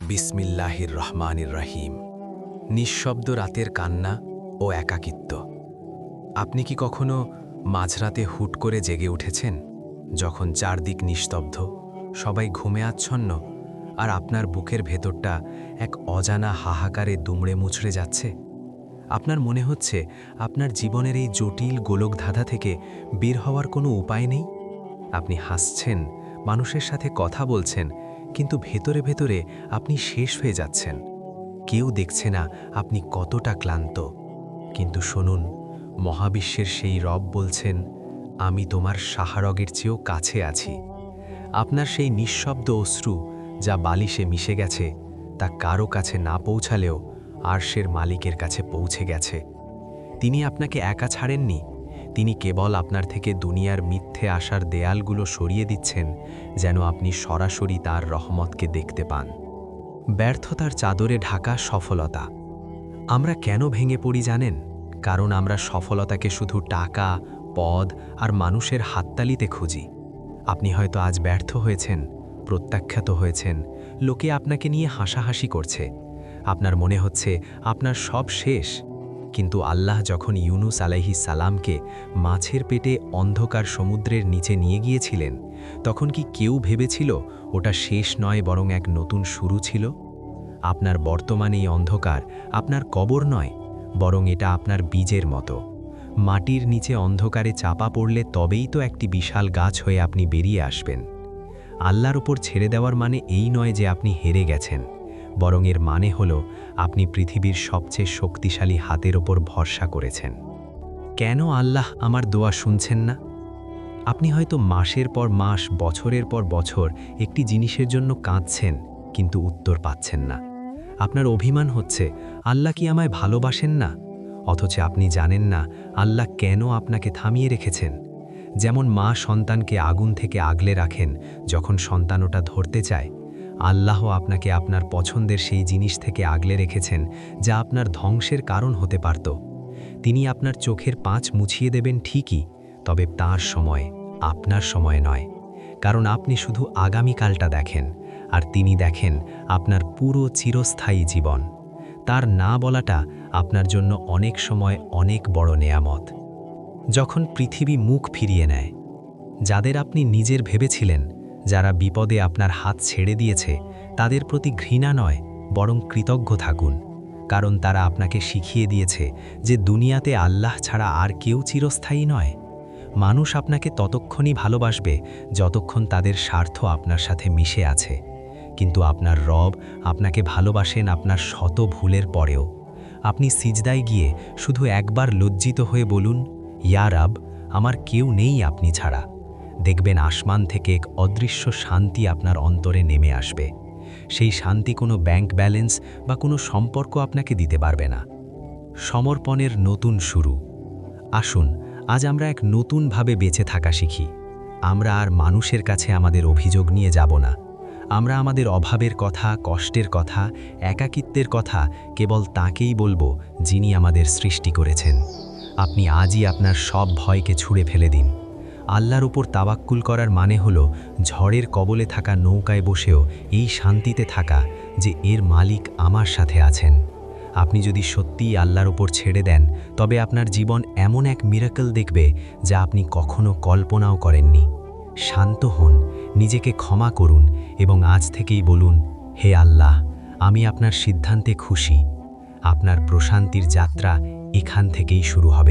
বিসমিল্লাহির রহমানির রহিম। নিঃশব্দ রাতের কান্না ও একাকিত্ব। আপনি কি কখনো মাঝরাতে হুট করে জেগে উঠেছেন, যখন চারদিক নিস্তব্ধ, সবাই ঘুমে আচ্ছন্ন, আর আপনার বুকের ভেতরটা এক অজানা হাহাকারে দুমড়ে মুচড়ে যাচ্ছে? আপনার মনে হচ্ছে আপনার জীবনের এই জটিল গোলকধাঁধা থেকে বের হওয়ার কোনো উপায় নেই। আপনি হাসছেন, মানুষের সাথে কথা বলছেন, কিন্তু ভেতরে ভেতরে আপনি শেষ হয়ে যাচ্ছেন। কেউ দেখছে না আপনি কতটা ক্লান্ত। কিন্তু শুনুন, মহাবিশ্বের সেই রব বলছেন, আমি তোমার সাহারগের চেয়েও কাছে আছি। আপনার সেই নিঃশব্দ অশ্রু যা বালিশে মিশে গেছে, তা কারো কাছে না পৌঁছালেও আরশের মালিকের কাছে পৌঁছে গেছে। তিনি আপনাকে একা ছাড়েননি, তিনি কেবল আপনার থেকে দুনিয়ার মিথ্যে আসার দেয়ালগুলো সরিয়ে দিচ্ছেন, যেন আপনি সরাসরি তার রহমতকে দেখতে পান। ব্যর্থতার চাদরে ঢাকা সফলতা। আমরা কেন ভেঙে পড়ি জানেন? কারণ আমরা সফলতাকে শুধু টাকা, পদ আর মানুষের হাততালিতে খুঁজি। আপনি হয়তো আজ ব্যর্থ হয়েছেন, প্রত্যাখ্যাত হয়েছেন, লোকে আপনাকে নিয়ে হাসাহাসি করছে, আপনার মনে হচ্ছে আপনার সব শেষ। কিন্তু আল্লাহ যখন ইউনুস আলাইহিস সালামকে মাছের পেটে অন্ধকার সমুদ্রের নিচে নিয়ে গিয়েছিলেন, তখন কি কেউ ভেবেছিল ওটা শেষ নয়, বরং এক নতুন শুরু ছিল? আপনার বর্তমানে এই অন্ধকার আপনার কবর নয়, বরং এটা আপনার বীজের মতো। মাটির নিচে অন্ধকারে চাপা পড়লে তবেই তো একটি বিশাল গাছ হয়ে আপনি বেরিয়ে আসবেন। আল্লাহর ওপর ছেড়ে দেওয়ার মানে এই নয় যে আপনি হেরে গেছেন, বরং এর মানে হল আপনি পৃথিবীর সবচেয়ে শক্তিশালী হাতের ওপর ভরসা করেছেন। কেন আল্লাহ আমার দোয়া শুনছেন না? আপনি হয়তো মাসের পর মাস, বছরের পর বছর একটি জিনিসের জন্য কাঁদছেন, কিন্তু উত্তর পাচ্ছেন না। আপনার অভিমান হচ্ছে, আল্লাহ কি আমায় ভালোবাসেন না? অথচ আপনি জানেন না আল্লাহ কেন আপনাকে থামিয়ে রেখেছেন। যেমন মা সন্তানকে আগুন থেকে আগলে রাখেন যখন সন্তান ওটা ধরতে চায়, আল্লাহ আপনাকে আপনার পছন্দের সেই জিনিস থেকে আগলে রেখেছেন যা আপনার ধ্বংসের কারণ হতে পারত। তিনি আপনার চোখের পাঁচ মুছিয়ে দেবেন ঠিকই, তবে তার সময়, আপনার সময় নয়। কারণ আপনি শুধু আগামীকালটা দেখেন, আর তিনি দেখেন আপনার পুরো চিরস্থায়ী জীবন। তার না বলাটা আপনার জন্য অনেক সময় অনেক বড় নেয়ামত। যখন পৃথিবী মুখ ফিরিয়ে নেয়, যাদের আপনি নিজের ভেবেছিলেন, যারা বিপদে আপনার হাত ছেড়ে দিয়েছে, তাদের প্রতি ঘৃণা নয়, বরং কৃতজ্ঞ থাকুন। কারণ তারা আপনাকে শিখিয়ে দিয়েছে যে দুনিয়াতে আল্লাহ ছাড়া আর কেউ চিরস্থায়ী নয়। মানুষ আপনাকে ততক্ষণই ভালোবাসবে যতক্ষণ তাদের স্বার্থ আপনার সাথে মিশে আছে, কিন্তু আপনার রব আপনাকে ভালোবাসেন আপনার শত ভুলের পরেও। আপনি সিজদায় গিয়ে শুধু একবার লজ্জিত হয়ে বলুন, ইয়া রব, আমার কেউ নেই আপনি ছাড়া। দেখবেন আসমান থেকে এক অদৃশ্য শান্তি আপনার অন্তরে নেমে আসবে। সেই শান্তি কোনো ব্যাংক ব্যালেন্স বা কোনো সম্পর্ক আপনাকে দিতে পারবে না। সমর্পণের নতুন শুরু। আসুন আজ আমরা এক নতুনভাবে বেঁচে থাকা শিখি। আমরা আর মানুষের কাছে আমাদের অভিযোগ নিয়ে যাব না। আমরা আমাদের অভাবের কথা, কষ্টের কথা, একাকিত্বের কথা কেবল তাকেই বলবো যিনি আমাদের সৃষ্টি করেছেন। আপনি আজই আপনার সব ভয়কে ছুঁড়ে ফেলে দিন। আল্লাহর উপর তাওয়াক্কুল করার মানে হলো ঝড়ের কবলে থাকা নৌকায় বসেও এই শান্তিতে থাকা যে এর মালিক আমার সাথে আছেন। আপনি যদি সত্যিই আল্লাহর উপর ছেড়ে দেন, তবে আপনার জীবন এমন এক মিরাকল দেখবে যা আপনি কখনো কল্পনাও করেননি। শান্ত হন, নিজেকে ক্ষমা করুন এবং আজ থেকেই বলুন, হে আল্লাহ, আমি আপনার সিদ্ধান্তে খুশি। আপনার প্রশান্তির যাত্রা এখান থেকেই শুরু হবে।